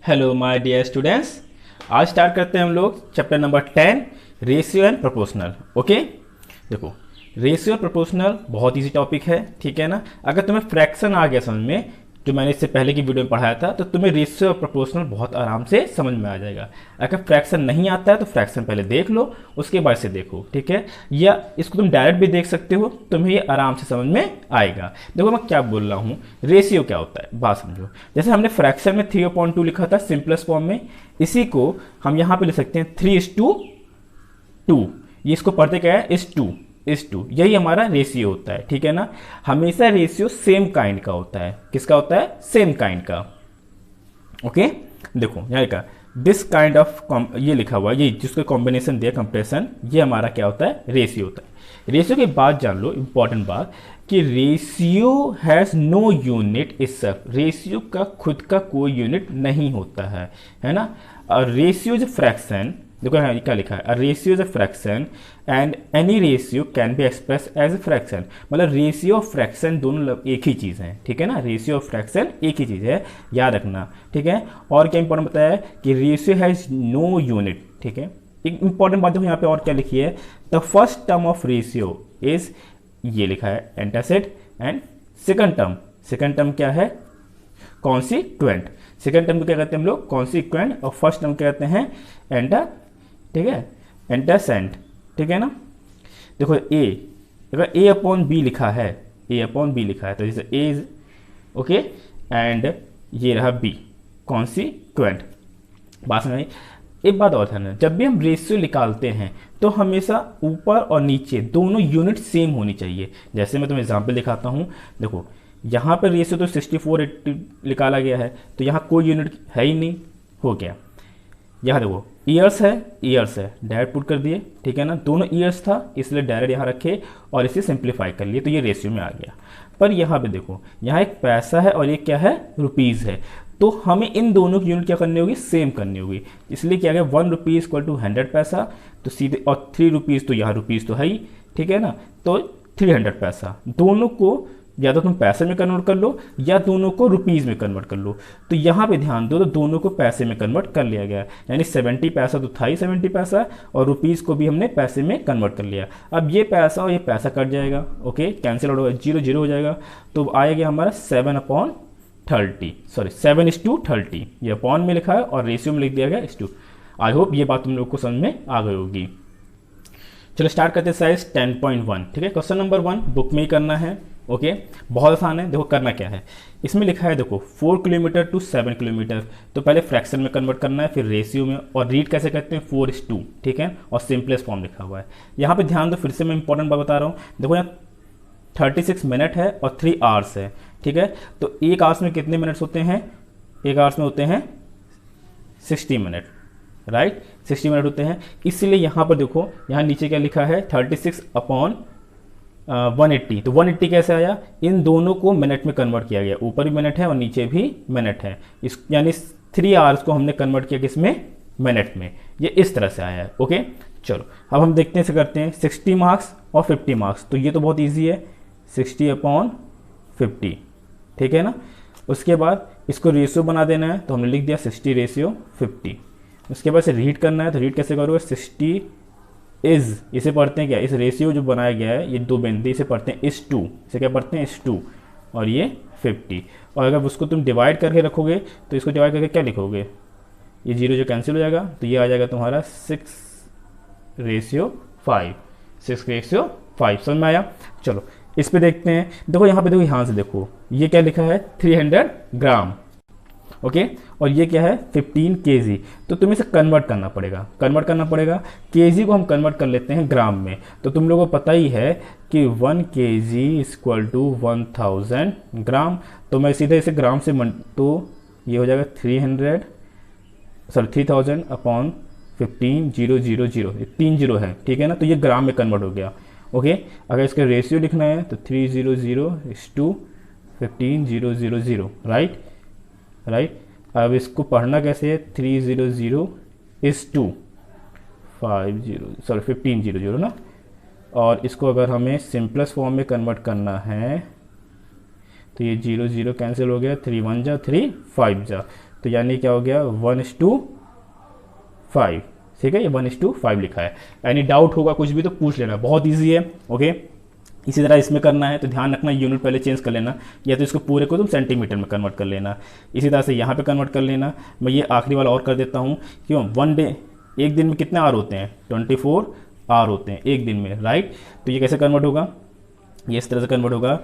Hello my dear students. आज start करते हैं हम लोग chapter number 10 ratio and proportional. Okay, देखो रेशियो और प्रोपोर्शनल बहुत इजी टॉपिक है, ठीक है ना। अगर तुम्हें फ्रैक्शन आ गया समझ में, जो मैंने इससे पहले की वीडियो में पढ़ाया था, तो तुम्हें रेशियो और प्रोपोर्शनल बहुत आराम से समझ में आ जाएगा। अगर फ्रैक्शन नहीं आता है तो फ्रैक्शन पहले देख लो, उसके बाद से देखो, ठीक है। या इसको तुम डायरेक्ट भी देख सकते हो, तुम्हें ये आराम से समझ में आएगा। देखो मैं क्या बोल रहा हूँ, रेशियो क्या होता है बात समझो। जैसे हमने फ्रैक्शन में 3/2 लिखा था सिंपलेस्ट फॉर्म में, इसी को हम यहाँ पे लिख सकते हैं 3:2। ये इसको पढ़ते क्या है, इस टू, यही हमारा रेशियो होता है, ठीक है ना। हमेशा रेशियो सेम काइंड का होता है। किसका होता है? सेम काइंड का। ओके, देखो यहाँ लिखा दिस काइंड ऑफ, ये लिखा हुआ है, ये जिसका कॉम्बिनेशन दिया कंप्रेशन, ये हमारा क्या होता है? रेशियो होता है। रेशियो की बात जान लो, इंपॉर्टेंट बात, कि ratio has no unit itself. Ratio का खुद का कोई यूनिट नहीं होता है ना। और रेशियो इज फ्रैक्शन, देखो यहाँ क्या लिखा है, ratio is a fraction and any ratio can be express as a fraction. मतलब रेशियो और फ्रैक्शन दोनों एक ही चीज़ है, ठीक है ना। रेशियो और फ्रैक्शन एक ही चीज़ है, याद रखना, ठीक है। और क्या इंपॉर्टेंट बताया है कि रेशियो हैज़ नो यूनिट, ठीक है। एक इंपॉर्टेंट बात देखो यहाँ पे और क्या लिखी है, the first term of ratio is, ये लिखा है एंटासिड, एंड सेकंड टर्म क्या है? कॉन्सिक्वेंट। सेकंड टर्म को क्या कहते हैं हम लोग? कॉन्सिक्वेंट। और फर्स्ट टर्म क्या कहते हैं? एंटा, ठीक है, एंटासेंट, ठीक है ना। देखो ए, अगर A/B लिखा है, A/B लिखा है, तो जैसे ए इज ओके, एंड ये रहा B, कॉन्सिक्वेंट। बात समझ आई? एक बात और है, जब भी हम रेशियो निकालते हैं तो हमेशा ऊपर और नीचे दोनों यूनिट सेम होनी चाहिए। जैसे मैं तुम्हें एग्जांपल दिखाता हूँ, देखो यहाँ पर रेशियो तो 64:80 निकाला गया है, तो यहाँ कोई यूनिट है ही नहीं, हो गया। यहाँ देखो ईयर्स है, डायरेक्ट पुट कर दिए, ठीक है ना। दोनों ईयर्स था इसलिए डायरेक्ट यहाँ रखे और इसे सिंप्लीफाई कर लिए, तो ये रेशियो में आ गया। पर यहाँ पे देखो, यहाँ एक पैसा है और ये क्या है? रुपीज़ है। तो हमें इन दोनों की यूनिट क्या करनी होगी? सेम करनी होगी। इसलिए क्या गया, 1 रुपी इक्वल टू 100 पैसा, तो सीधे, और 3 रुपीज़, तो यहाँ रुपीज़ तो है ही, ठीक है ना। तो 300 पैसा, दोनों को या तो तुम पैसे में कन्वर्ट कर लो या दोनों को रुपीज़ में कन्वर्ट कर लो। तो यहाँ पे ध्यान दो, तो दोनों को पैसे में कन्वर्ट कर लिया गया, यानी 70 पैसा तो था ही 70 पैसा, और रुपीज़ को भी हमने पैसे में कन्वर्ट कर लिया। अब ये पैसा और ये पैसा कट जाएगा, ओके, कैंसिल आउट होगा, 0 हो जाएगा। तो आएगा हमारा 7/30, सॉरी 7:30, ये अपॉन में लिखा है और रेशियो में लिख दिया गया 1:2। आई होप ये बात तुम लोग को समझ में आ गई होगी। चलो स्टार्ट करते हैं साइज 10.1, ठीक है। क्वेश्चन नंबर 1 बुक में ही करना है, ओके, बहुत आसान है। देखो करना क्या है, इसमें लिखा है देखो 4 किलोमीटर टू 7 किलोमीटर, तो पहले फ्रैक्शन में कन्वर्ट करना है, फिर रेशियो में, और रीड कैसे करते हैं? 4:2, ठीक है, और सिंपलेस्ट फॉर्म लिखा हुआ है। यहाँ पे ध्यान दो, फिर से मैं इंपॉर्टेंट बात बता रहा हूँ। देखो यहाँ 36 मिनट है और 3 आवर्स है, ठीक है। तो एक आवर्स में कितने मिनट्स होते हैं? एक आवर्स में होते हैं 60 मिनट, राइट, 60 मिनट होते हैं। इसलिए यहाँ पर देखो, यहाँ नीचे क्या लिखा है? 36/180। तो 180 कैसे आया? इन दोनों को मिनट में कन्वर्ट किया गया, ऊपर भी मिनट है और नीचे भी मिनट है, इस यानी 3 आवर्स को हमने कन्वर्ट किया किसमें? मिनट में। ये इस तरह से आया है, ओके। चलो अब हम देखते हैं, इसे करते हैं 60 मार्क्स और 50 मार्क्स, तो ये तो बहुत ईजी है, 60/50, ठीक है ना। उसके बाद इसको रेशियो बना देना है, तो हमने लिख दिया 60/50। उसके बाद से रीड करना है, तो रीड कैसे करोगे? 60 इज, इसे पढ़ते हैं क्या? इस रेशियो जो बनाया गया है, ये 2 बिंदु, इसे पढ़ते हैं इस टू, इसे क्या पढ़ते हैं? इस टू, और ये 50। और अगर उसको तुम डिवाइड करके रखोगे तो इसको डिवाइड करके क्या लिखोगे? ये 0 जो कैंसिल हो जाएगा, तो ये आ जाएगा तुम्हारा 6:5, 6:5। समझ में आया? चलो इस पे देखते हैं। देखो यहाँ पे, देखो यहाँ से देखो, ये क्या लिखा है? 300 ग्राम, ओके, और ये क्या है? 15 kg। तो तुम्हें इसे कन्वर्ट करना पड़ेगा। kg को हम कन्वर्ट कर लेते हैं ग्राम में। तो तुम लोगों को पता ही है कि 1 kg इक्वल टू 1000 ग्राम। तो मैं सीधे इसे ग्राम से तो ये हो जाएगा 3000/15, 000, ये 3 0 है, ठीक है ना। तो ये ग्राम में कन्वर्ट हो गया, ओके। अगर इसका रेशियो लिखना है तो 300:15, राइट। अब इसको पढ़ना कैसे है? 300:15 ना। और इसको अगर हमें सिंपलेस्ट फॉर्म में कन्वर्ट करना है तो ये 0 0 कैंसिल हो गया, 3 1 जा 3 5 जा, तो यानी क्या हो गया 1:5, ठीक है, ये 1:5 लिखा है। एनी डाउट होगा कुछ भी तो पूछ लेना, बहुत ईजी है। ओके, इसी तरह इसमें करना है तो ध्यान रखना यूनिट पहले चेंज कर लेना, या तो इसको पूरे को तुम सेंटीमीटर में कन्वर्ट कर लेना, इसी तरह से यहाँ पे कन्वर्ट कर लेना। मैं ये आखिरी वाला और कर देता हूँ, क्यों, 1 डे, एक दिन में कितने आवर होते हैं, 24 आवर होते हैं एक दिन में, राइट। तो ये कैसे कन्वर्ट होगा, ये इस तरह से कन्वर्ट होगा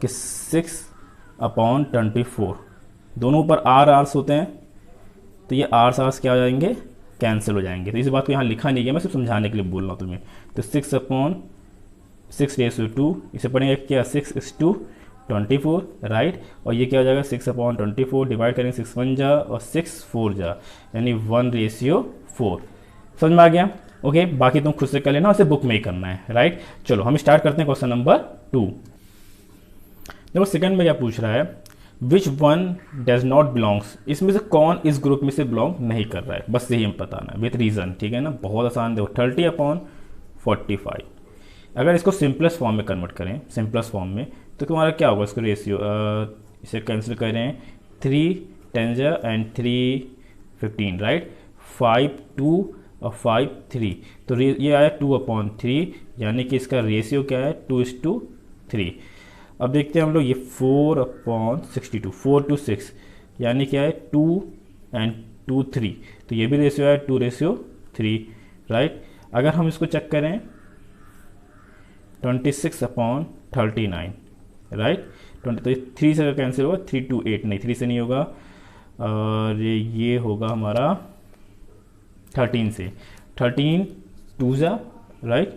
कि 6/24, दोनों ऊपर आवर्स होते हैं, तो ये आवर्स क्या हो जाएंगे, कैंसिल हो जाएंगे। तो इस बात को यहाँ लिखा नहीं है, मैं सिर्फ समझाने के लिए बोल रहा हूँ तुम्हें। तो 6/6 इसे पढ़ेंगे क्या, 6:24, राइट। और ये क्या हो जाएगा 6/24 डिवाइड करेंगे 6 1 जा और 6 4 जा, यानी 1:4। समझ में आ गया। ओके, बाकी तुम खुद से कर लेना, उसे बुक में ही करना है, राइट। चलो हम स्टार्ट करते हैं क्वेश्चन नंबर 2। देखो सेकंड में क्या पूछ रहा है, which one does not belongs, इसमें से कौन इस ग्रुप में से बिलोंग नहीं कर रहा है, बस यही हम बताना विथ रीजन, ठीक है ना, बहुत आसान। देखो 30/45, अगर इसको सिंपलेस्ट फॉर्म में कन्वर्ट करें, सिंपलेस्ट फॉर्म में, तो तुम्हारा क्या होगा, इसको रेशियो इसे कैंसिल करें, 3 10 एंड 3 15, राइट, 5 2 और 5 3, तो ये आया 2/3, यानी कि इसका रेशियो क्या है 2:3। अब देखते हैं हम लोग ये 4/62, 4 to 6, यानी क्या है 2 and 2 3, तो ये भी रेशियो है 2:3, राइट। अगर हम इसको चेक करें 26/39, राइट, 20, तो 3 से कैंसिल होगा, 3 2 8, नहीं 3 से नहीं होगा, और ये होगा हमारा 13 से, 13 2 जा, राइट,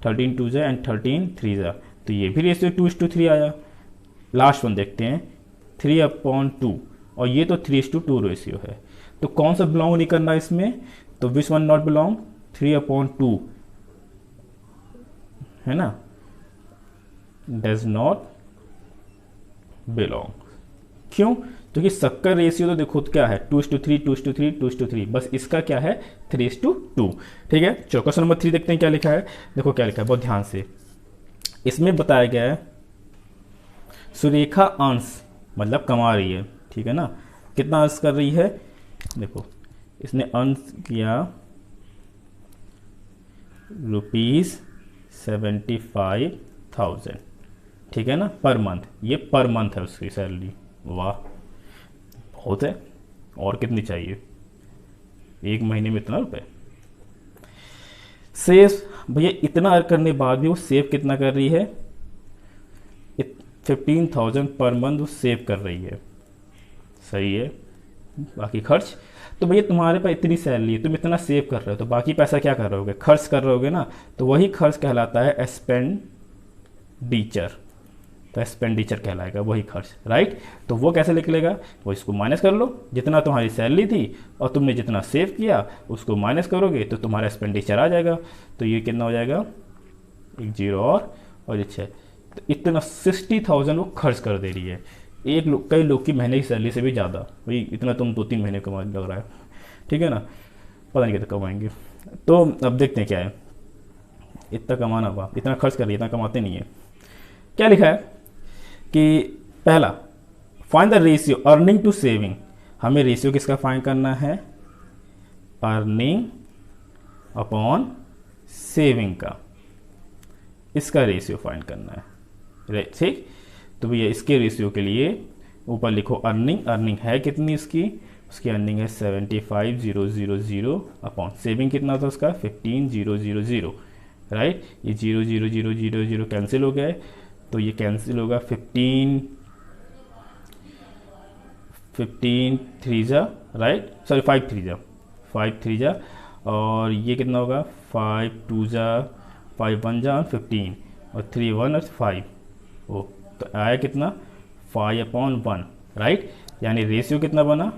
13 2 जा एंड 13 3 जा, तो ये भी रेशियो 2:3 आया। लास्ट वन देखते हैं 3/2, और ये तो 3:2 रेशियो है, तो कौन सा बिलोंग नहीं करना इसमें, तो विच वन नॉट बिलोंग, 3/2 है ना, डज नॉट बिलोंग। क्यों, क्योंकि सबका रेशियो तो देखो क्या है 2:3 2:3 2:3, बस इसका क्या है 3:2, ठीक है। चलो क्वेश्चन नंबर 3 देखते हैं क्या लिखा है। देखो क्या लिखा है, बहुत ध्यान से, इसमें बताया गया है सुरेखा अंश मतलब कमा रही है, ठीक है ना, कितना अंश कर रही है, देखो इसने अंश किया ₹75,000, ठीक है ना, पर मंथ, ये पर मंथ है उसकी सैलरी, वाह बहुत है, और कितनी चाहिए, एक महीने में इतना रुपए। सेव, भैया इतना अर्न करने बाद भी वो सेव कितना कर रही है, 15,000 पर मंथ वो सेव कर रही है, सही है। बाकी खर्च, तो भैया तुम्हारे पास इतनी सैलरी है, तुम इतना सेव कर रहे हो, तो बाकी पैसा क्या कर रहे होगे, खर्च कर रहे होगे ना, तो वही खर्च कहलाता है एक्सपेंडिचर, तो एक्सपेंडिचर कहलाएगा वही खर्च, राइट। तो वो कैसे निकलेगा, वो इसको माइनस कर लो, जितना तुम्हारी सैलरी थी और तुमने जितना सेव किया उसको माइनस करोगे तो तुम्हारा एक्सपेंडिचर आ जाएगा, तो ये कितना हो जाएगा, एक जीरो और ये 6, तो इतना 60,000 वो खर्च कर दे रही है। कई लोग की महीने की सैलरी से भी ज़्यादा, भाई इतना तुम 2-3 महीने कमा लग रहा है, ठीक है ना, पता नहीं कितना कमाएंगे। तो अब देखते हैं क्या है, इतना कमाना हुआ, इतना खर्च कर रही है, इतना कमाते नहीं है। क्या लिखा है कि पहला find the ratio earning to saving, हमें रेशियो किसका फाइंड करना है, अर्निंग अपॉन सेविंग का, इसका रेशियो फाइंड करना है, ठीक। तो भैया इसके रेशियो के लिए ऊपर लिखो अर्निंग, अर्निंग है कितनी इसकी, उसकी अर्निंग है 75,000 अपॉन सेविंग कितना था उसका 15,000, राइट। ये 0,000,000 कैंसिल हो गए, तो ये कैंसिल होगा 15 3 जा, राइट, सॉरी 5 3 जा, और ये कितना होगा 5 2 जा, 5 1 जा 15, और 3 1 और 5, ओ तो आया कितना 5/1, राइट, यानी रेशियो कितना बना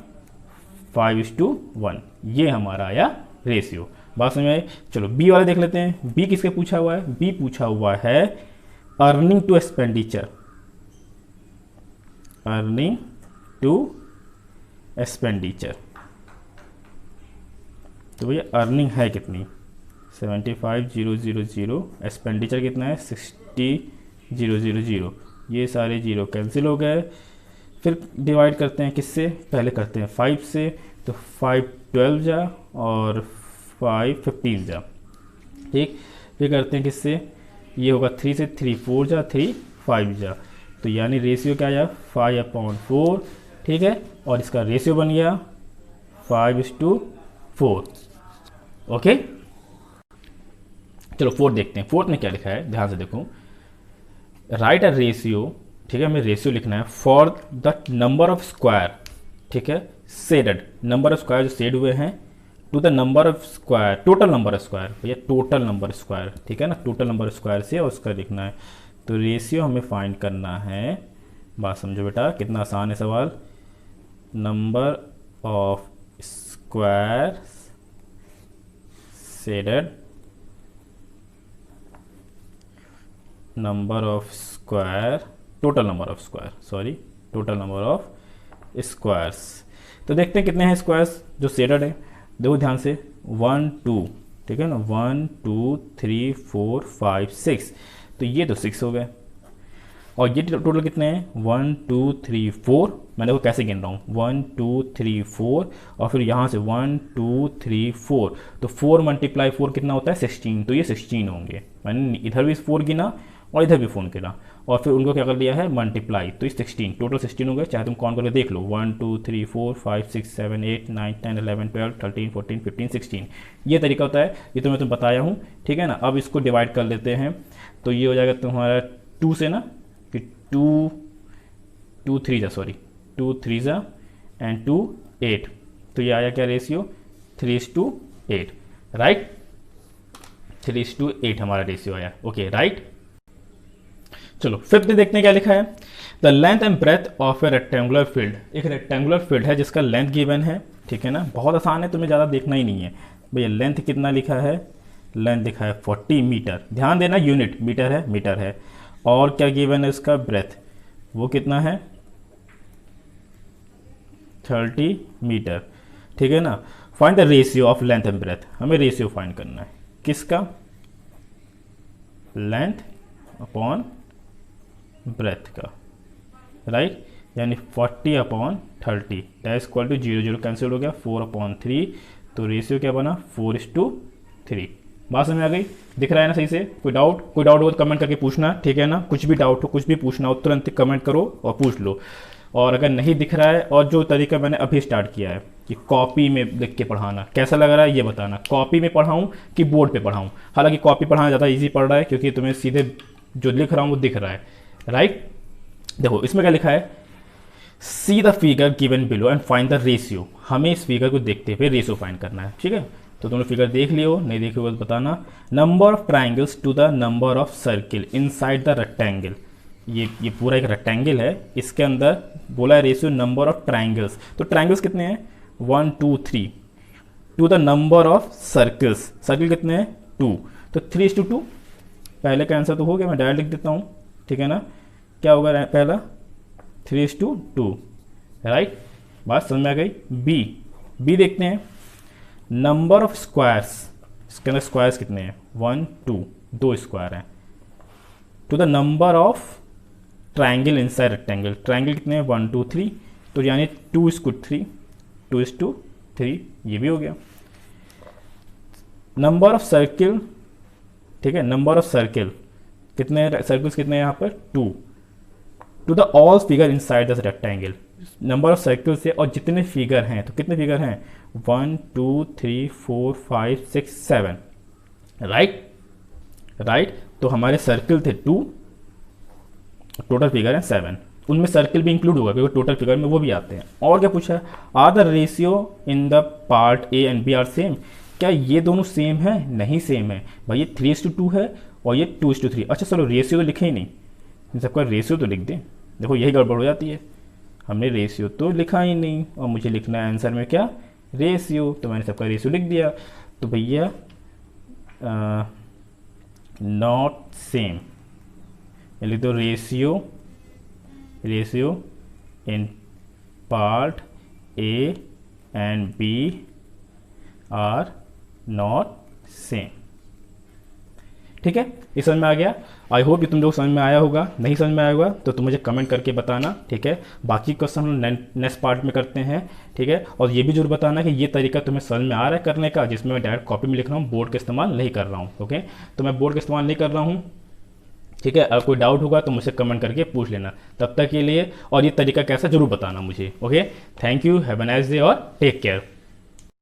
5:1, ये हमारा आया रेशियो। बात समझ में आई। चलो बी वाला देख लेते हैं, बी किसके पूछा हुआ है, बी पूछा हुआ है earning to expenditure, earning to expenditure, तो भैया अर्निंग है कितनी 75,000, एक्सपेंडिचर कितना है 60,000, ये सारे जीरो कैंसिल हो गए, फिर डिवाइड करते हैं किससे, पहले करते हैं 5 से, तो 5 12 जा और 5 15 जा, ठीक। फिर करते हैं किससे, ये होगा 3 से, 3 4 जा, 3 5 जा, तो यानी रेशियो क्या आया 5/4, ठीक है। और इसका रेशियो बन गया 5:4। ओके, चलो फोर्थ देखते हैं। फोर्थ में क्या लिखा है, ध्यान से देखो, राइट अ रेशियो, ठीक है, हमें रेशियो लिखना है for the number of square, ठीक है, शेडेड नंबर ऑफ स्क्वायर जो शेड हुए हैं, to the number of square, total number of square, भैया टोटल नंबर स्क्वायर, ठीक है ना, टोटल नंबर स्क्वायर से और उसका लिखना है। तो रेशियो हमें फाइंड करना है, बात समझो बेटा, कितना आसान है सवाल। Number of square shaded, number of square, total number of square, sorry, total number of squares. तो देखते हैं कितने हैं स्क्वायर्स जो शेडेड है, देखो ध्यान से, 1 2, ठीक है ना, 1 2 3 4 5 6, तो ये तो 6 हो गए। और ये टोटल कितने हैं, 1 2 3 4, मैं देखो कैसे गिन रहा हूँ, 1 2 3 4, और फिर यहाँ से 1 2 3 4, तो 4 × 4 कितना होता है 16, तो ये 16 होंगे। मैंने इधर भी 4 गिना और इधर भी 4 गिना, और फिर उनको क्या कर लिया है मल्टीप्लाई, तो ये 16, टोटल 16 हो गए। चाहे तुम काउंट करके देख लो, 1 2 3 4 5 6 7 8 9 10 11 12 13 14 15 16, ये तरीका होता है, ये तो मैं तुम्हें बताया हूँ, ठीक है ना। अब इसको डिवाइड कर लेते हैं, तो ये हो जाएगा तुम्हारा 2 से ना, कि 2 3 जा, सॉरी 2 3 जा एंड 2 8, तो ये आया क्या रेशियो 3:8, राइट, 3:8 हमारा रेशियो आया। Okay, right. चलो फिफ्थ में देखते हैं क्या लिखा है, the length and breadth of a rectangular field, एक रेक्टेंगुलर फील्ड है जिसका लेंथ गिवन है, ठीक है ना, बहुत आसान है, तुम्हें ज़्यादा देखना ही नहीं है भैया। लेंथ कितना लिखा है, लेंथ लिखा है 40 मीटर, ध्यान देना, यूनिट मीटर है, मीटर है। और क्या गिवन है उसका ब्रेथ, वो कितना है 30 मीटर, ठीक है ना। Find the ratio of length and breadth, हमें रेशियो फाइंड करना है किसका, लेंथ अपॉन ब्रेथ का, राइट, यानी 40/30, that is equal to 0 0 cancel हो गया, 4/3, तो रेशियो क्या बना 4:3। बात समझ आ गई, दिख रहा है ना सही से। कोई डाउट हो तो कमेंट करके पूछना, ठीक है ना, कुछ भी डाउट हो, कुछ भी पूछना हो तुरंत कमेंट करो और पूछ लो। और अगर नहीं दिख रहा है, और जो तरीका मैंने अभी स्टार्ट किया है कि कॉपी में लिख के पढ़ाना, कैसा लग रहा है ये बताना, कॉपी में पढ़ाऊँ कि बोर्ड पे पढ़ाऊँ। हालांकि कॉपी पढ़ाना ज़्यादा ईजी पड़ रहा है, क्योंकि तुम्हें सीधे जो लिख रहा हूँ वो दिख रहा है, राइट। देखो इसमें क्या लिखा है, see the figure given below and find the ratio, हमें इस फिगर को देखते हुए रेशियो फाइंड करना है, ठीक है। तो तुमने फिगर देख लियो, नहीं देखे हो तो बताना। Number of triangles to the number of circle inside the rectangle, ये पूरा एक रेक्टेंगल है, इसके अंदर बोला है रेशियो नंबर ऑफ ट्राइंगल्स, तो ट्राइंगल्स कितने हैं 1 2 3, to the number of circles, circle कितने हैं 2, तो 3:2, पहले का आंसर तो हो गया, मैं डायरेक्ट लिख देता हूँ, ठीक है ना। क्या होगा पहला 3:2, राइट, बात समझ में आ गई। बी देखते हैं, नंबर ऑफ स्क्वायर्स, इसके अंदर स्क्वायर्स कितने हैं 1 2, 2 स्क्वायर हैं, to the number of triangle inside rectangle, triangle कितने हैं 1 2 3, तो यानी 2:3, ये भी हो गया। नंबर ऑफ सर्किल, ठीक है, नंबर ऑफ सर्किल कितने, सर्कल्स कितने हैं यहाँ पर 2, to the all figure inside the rectangle, number of circle से और जितने फिगर हैं, तो कितने फिगर हैं 1 2 3 4 5 6 7, राइट। तो हमारे सर्कल थे 2, टोटल फिगर है 7, उनमें सर्कल भी इंक्लूड होगा क्योंकि टोटल फिगर में वो भी आते हैं। और क्या पूछा, are the ratio in the part A and B are same, क्या ये दोनों सेम है, नहीं सेम है भाई, ये 3:2 है और ये 2:3। अच्छा चलो रेशियो तो लिखे ही नहीं, इन सबका रेशियो तो लिख दें, देखो यही गड़बड़ हो जाती है, हमने रेशियो तो लिखा ही नहीं और मुझे लिखना है आंसर में क्या रेशियो, तो मैंने सबका रेशियो लिख दिया। तो भैया नॉट सेम, लिख दो ratio in part A and B are not same, ठीक है, ये समझ में आ गया। आई होप कि तुम लोग समझ में आया होगा। नहीं समझ में आया होगा तो तुम मुझे कमेंट करके बताना, ठीक है। बाकी क्वेश्चन हम नेक्स्ट पार्ट में करते हैं, ठीक है। और ये भी जरूर बताना कि ये तरीका तुम्हें समझ में आ रहा है करने का, जिसमें मैं डायरेक्ट कॉपी में लिख रहा हूँ, बोर्ड का इस्तेमाल नहीं कर रहा हूँ। ओके, तो मैं बोर्ड का इस्तेमाल नहीं कर रहा हूँ, ठीक है। अगर कोई डाउट होगा तो मुझसे कमेंट करके पूछ लेना। तब तक के लिए और ये तरीका कैसा जरूर बताना मुझे। Okay, thank you, have a nice day और टेक केयर।